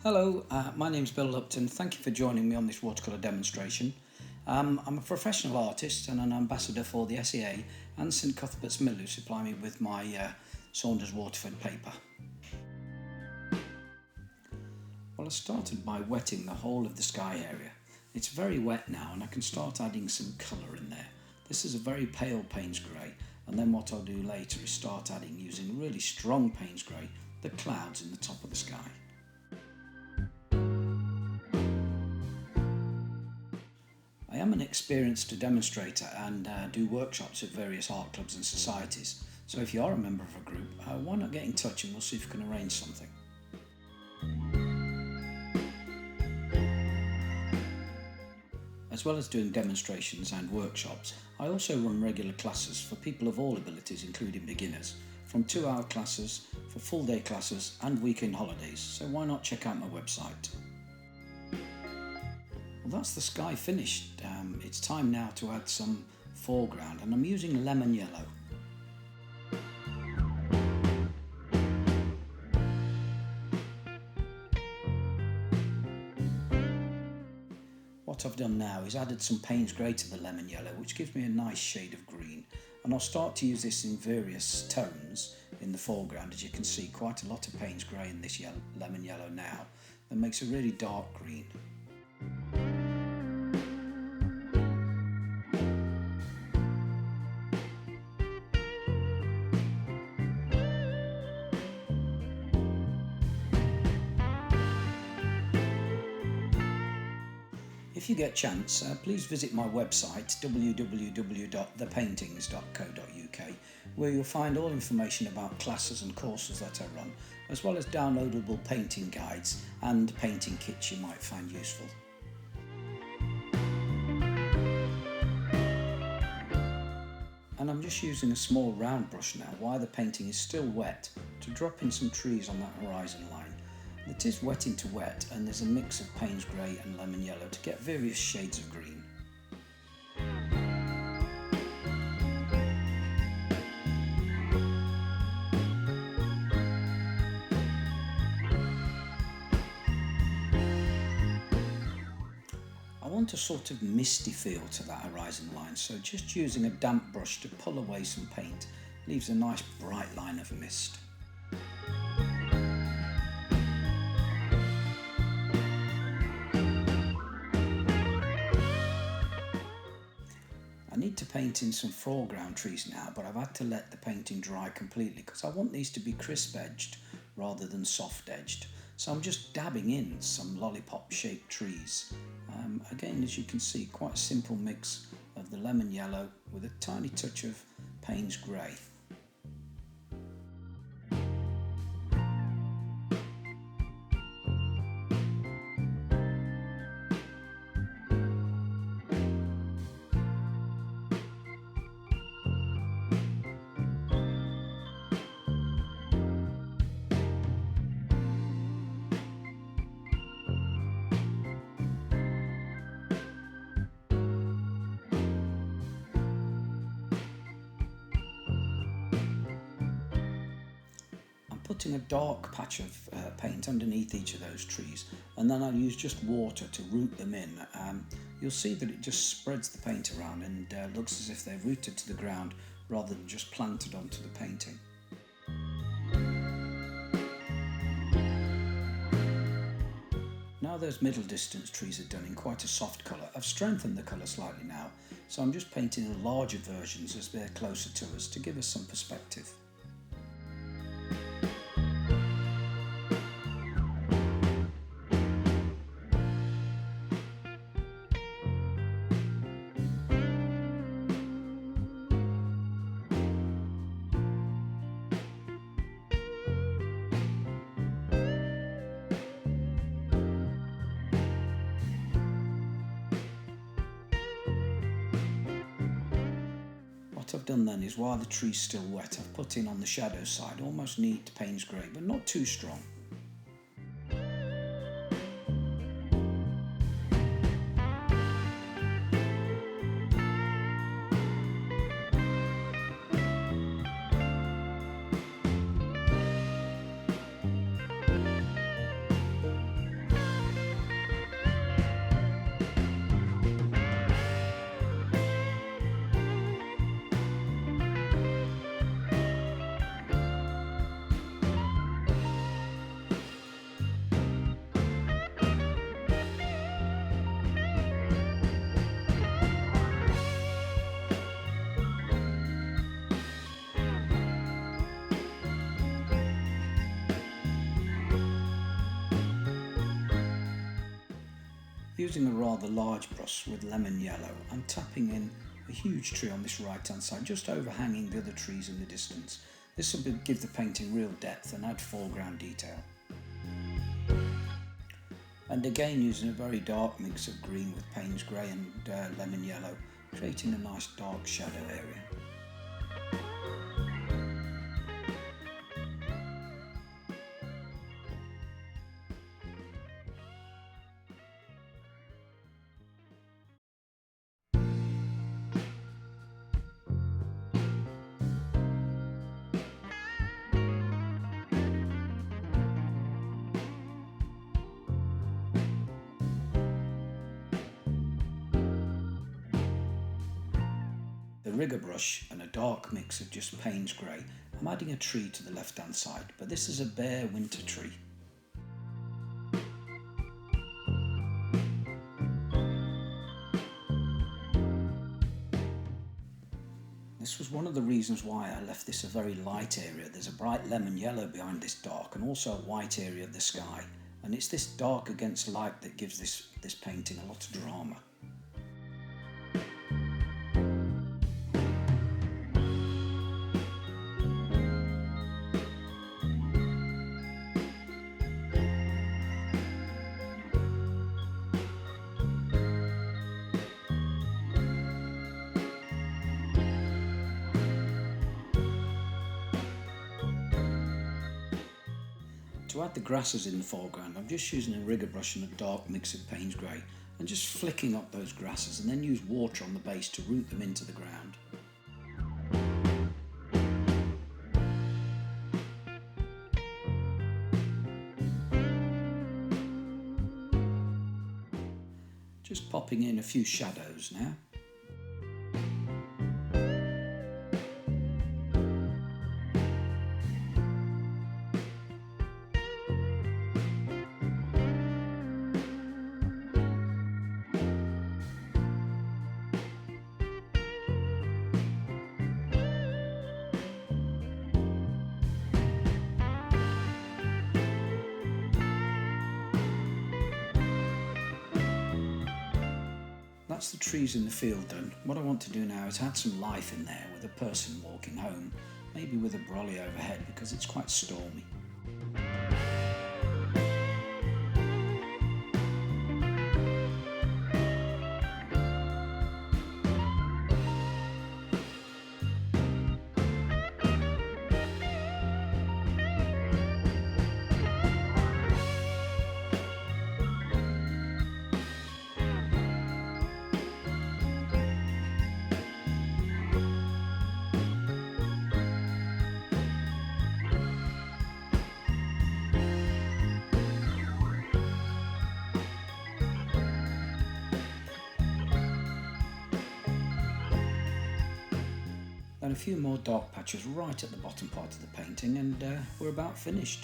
Hello, my name's Bill Lupton. Thank you for joining me on this watercolour demonstration. I'm a professional artist and an ambassador for the SEA and St Cuthbert's Mill, who supply me with my Saunders Waterford paper. Well, I started by wetting the whole of the sky area. It's very wet now and I can start adding some colour in there. This is a very pale Payne's grey, and then what I'll do later is start adding, using really strong Payne's grey, the clouds in the top of the sky. I am an experienced demonstrator and do workshops at various art clubs and societies, so if you are a member of a group, why not get in touch and we'll see if we can arrange something. As well as doing demonstrations and workshops, I also run regular classes for people of all abilities, including beginners, from 2-hour classes, for full-day classes and weekend holidays, so why not check out my website. Well, that's the sky finished. It's time now to add some foreground, and I'm using lemon yellow. What I've done now is added some Payne's grey to the lemon yellow, which gives me a nice shade of green, and I'll start to use this in various tones in the foreground. As you can see, quite a lot of Payne's grey in this lemon yellow now. That makes a really dark green. If you get a chance, please visit my website www.thepaintings.co.uk, where you'll find all information about classes and courses that I run, as well as downloadable painting guides and painting kits you might find useful. And I'm just using a small round brush now while the painting is still wet to drop in some trees on that horizon line. It is wetting to wet, and there's a mix of Payne's grey and lemon yellow to get various shades of green. I want a sort of misty feel to that horizon line, so just using a damp brush to pull away some paint leaves a nice bright line of mist. I need to paint in some foreground trees now, but I've had to let the painting dry completely because I want these to be crisp edged rather than soft edged. So I'm just dabbing in some lollipop shaped trees. Again, as you can see, quite a simple mix of the lemon yellow with a tiny touch of Payne's grey. Putting a dark patch of paint underneath each of those trees, and then I'll use just water to root them in. You'll see that it just spreads the paint around and looks as if they're rooted to the ground rather than just planted onto the painting. Now those middle distance trees are done in quite a soft colour, I've strengthened the colour slightly now, so I'm just painting the larger versions as they're closer to us to give us some perspective. What I've done then is, while the tree's still wet, I've put in on the shadow side almost neat Payne's grey, but not too strong. Using a rather large brush with lemon yellow, I'm tapping in a huge tree on this right hand side, just overhanging the other trees in the distance. This will give the painting real depth and add foreground detail. And again, using a very dark mix of green with Payne's grey and lemon yellow, creating a nice dark shadow area. The rigger brush and a dark mix of just Payne's grey, I'm adding a tree to the left hand side, but this is a bare winter tree. This was one of the reasons why I left this a very light area. There's a bright lemon yellow behind this dark and also a white area of the sky, and it's this dark against light that gives this painting a lot of drama. To add the grasses in the foreground, I'm just using a rigger brush and a dark mix of Payne's grey and just flicking up those grasses, and then use water on the base to root them into the ground. Just popping in a few shadows now. That's the trees in the field done. What I want to do now is add some life in there with a person walking home, maybe with a brolly overhead because it's quite stormy. Then a few more dark patches right at the bottom part of the painting, and we're about finished.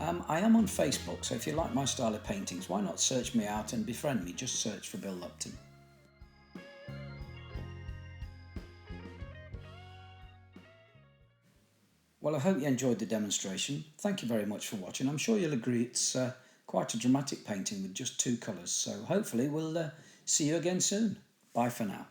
I am on Facebook, so if you like my style of paintings, why not search me out and befriend me? Just search for Bill Lupton. Well, I hope you enjoyed the demonstration. Thank you very much for watching. I'm sure you'll agree it's quite a dramatic painting with just two colours, so hopefully we'll see you again soon. Bye for now.